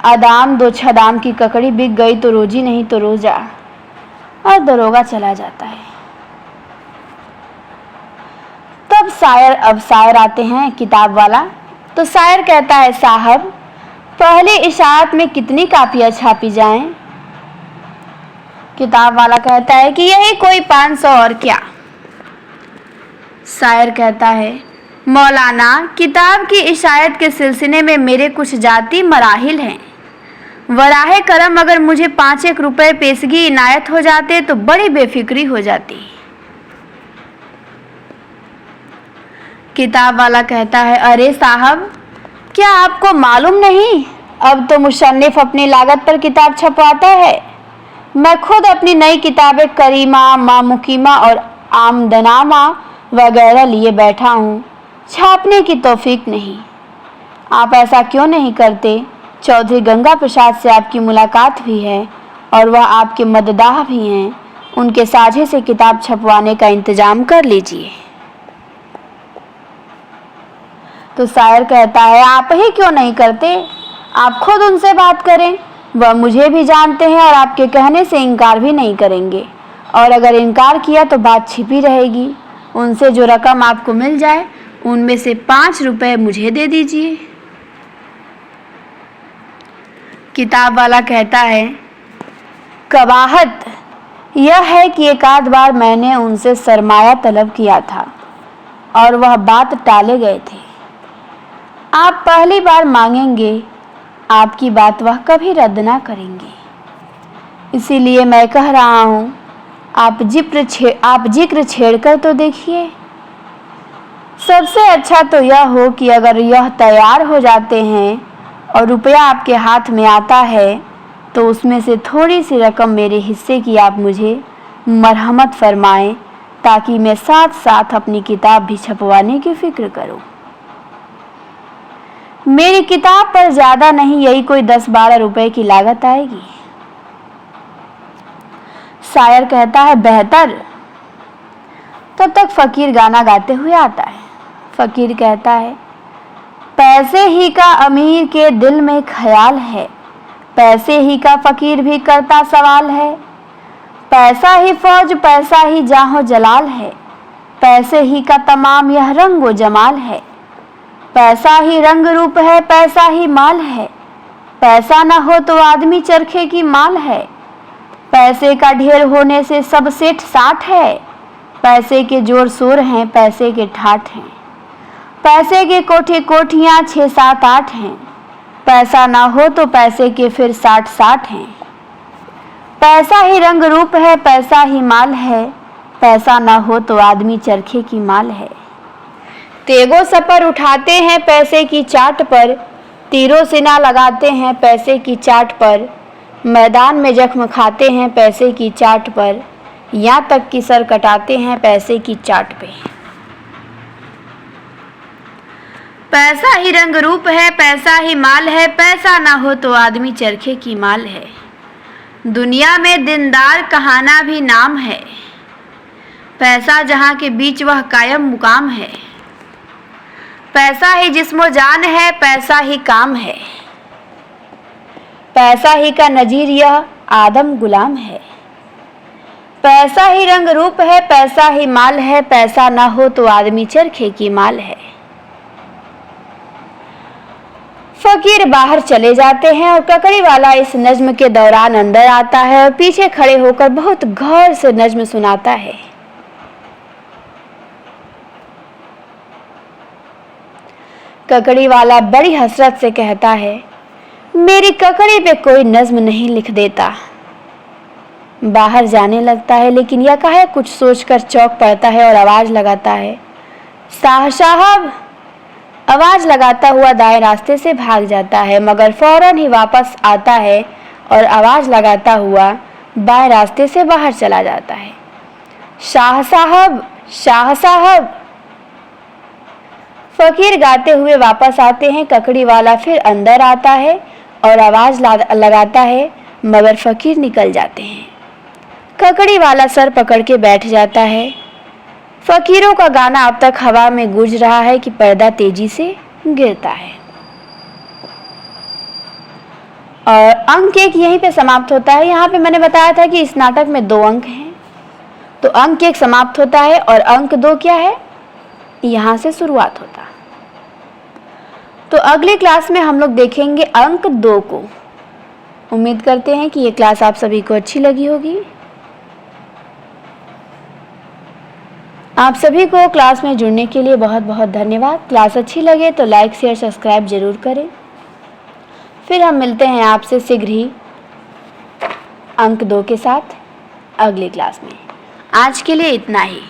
आदाम 2 छदाम की ककड़ी बिक गई तो रोजी नहीं तो रोजा। और दरोगा चला जाता है। तब अब शायर आते हैं, किताब वाला। तो शायर कहता है, साहब पहले इशाअत में कितनी कापियाँ छापी जाएं? किताब वाला कहता है कि यही कोई 500 और क्या। शायर कहता है, मौलाना किताब की इशाअत के सिलसिले में मेरे कुछ जाती मराहिल हैं। वराहे करम अगर मुझे 5-1 रुपए पेशगी इनायत हो जाते तो बड़ी बेफिक्री हो जाती। किताब वाला कहता है, अरे साहब क्या आपको मालूम नहीं, अब तो मुसन्निफ अपनी लागत पर किताब छपवाता है। मैं खुद अपनी नई किताबें करीमा, माँ मुकीमा और आमदनामा वगैरह लिए बैठा हूँ, छापने की तौफीक नहीं। आप ऐसा क्यों नहीं करते? चौधरी गंगा प्रसाद से आपकी मुलाकात भी है और वह आपके मददाह भी हैं, उनके साझे से किताब छपवाने का इंतजाम कर लीजिए। तो शायर कहता है, आप ही क्यों नहीं करते? आप खुद उनसे बात करें, वह मुझे भी जानते हैं और आपके कहने से इनकार भी नहीं करेंगे, और अगर इनकार किया तो बात छिपी रहेगी। उनसे जो रकम आपको मिल जाए उनमें से 5 रुपए मुझे दे दीजिए। किताब वाला कहता है, कबाहत यह है कि एक आध बार मैंने उनसे सरमाया तलब किया था और वह बात टाले गए थे। आप पहली बार मांगेंगे, आपकी बात वह कभी रद्द ना करेंगे। इसीलिए मैं कह रहा हूँ, आप जिक्र छेड़कर तो देखिए। सबसे अच्छा तो यह हो कि अगर यह तैयार हो जाते हैं और रुपया आपके हाथ में आता है तो उसमें से थोड़ी सी रकम मेरे हिस्से की आप मुझे मरहमत फरमाएं, ताकि मैं साथ साथ अपनी किताब भी छपवाने की फिक्र करूं। मेरी किताब पर ज़्यादा नहीं, यही कोई 10-12 रुपए की लागत आएगी। शायर कहता है, बेहतर। तब तक फकीर गाना गाते हुए आता है। फकीर कहता है, पैसे ही का अमीर के दिल में ख्याल है, पैसे ही का फकीर भी करता सवाल है। पैसा ही फौज, पैसा ही जाहो जलाल है, पैसे ही का तमाम यह रंगो जमाल है। पैसा ही रंग रूप है, पैसा ही माल है, पैसा न हो तो आदमी चरखे की माल है। पैसे का ढेर होने से सब सेठ साठ है, पैसे के जोर शोर हैं, पैसे के ठाठ हैं। पैसे के कोठे कोठियाँ 6-7-8 हैं, पैसा ना हो तो पैसे के फिर 60-60 हैं। पैसा ही रंग रूप है, पैसा ही माल है, पैसा ना हो तो आदमी चरखे की माल है। तेगो सपर उठाते हैं पैसे की चाट पर, तीरों से ना लगाते हैं पैसे की चाट पर। मैदान में जख्म खाते हैं पैसे की चाट पर, यहाँ तक कि सर कटाते हैं पैसे की चाट पे। पैसा ही रंग रूप है, पैसा ही माल है, पैसा ना हो तो आदमी चरखे की माल है। दुनिया में दीनदार कहाना भी नाम है, पैसा जहाँ के बीच वह कायम मुकाम है। पैसा ही जिस्मो जान है, पैसा ही काम है, पैसा ही का नजीर यह आदम गुलाम है। पैसा ही रंग रूप है, पैसा ही माल है, पैसा ना हो तो आदमी चरखे की माल है। फकीर बाहर चले जाते हैं और ककड़ी वाला इस नज्म के दौरान अंदर आता है और पीछे खड़े होकर बहुत गौर से नज्म सुनाता है। ककड़ी वाला बड़ी हसरत से कहता है, मेरी ककड़ी पे कोई नज्म नहीं लिख देता। बाहर जाने लगता है, लेकिन यह कहे कुछ सोचकर चौंक पड़ता है और आवाज लगाता है, साहब। आवाज लगाता हुआ दाएं रास्ते से भाग जाता है, मगर फौरन ही वापस आता है और आवाज लगाता हुआ बाएं रास्ते से बाहर चला जाता है। शाह साहब, शाह साहब। फकीर गाते हुए वापस आते हैं। ककड़ी वाला फिर अंदर आता है और आवाज लगाता है, मगर फकीर निकल जाते हैं। ककड़ी वाला सर पकड़ के बैठ जाता है। फकीरों का गाना अब तक हवा में गूंज रहा है कि पर्दा तेजी से गिरता है। और अंक 1 यहीं पे समाप्त होता है। यहाँ पे मैंने बताया था कि इस नाटक में 2 अंक हैं, तो अंक 1 समाप्त होता है और अंक 2 क्या है, यहाँ से शुरुआत होता। तो अगले क्लास में हम लोग देखेंगे अंक 2 को। उम्मीद करते हैं कि ये क्लास आप सभी को अच्छी लगी होगी। आप सभी को क्लास में जुड़ने के लिए बहुत बहुत धन्यवाद। क्लास अच्छी लगे तो लाइक शेयर सब्सक्राइब जरूर करें। फिर हम मिलते हैं आपसे शीघ्र ही अंक 2 के साथ अगली क्लास में। आज के लिए इतना ही।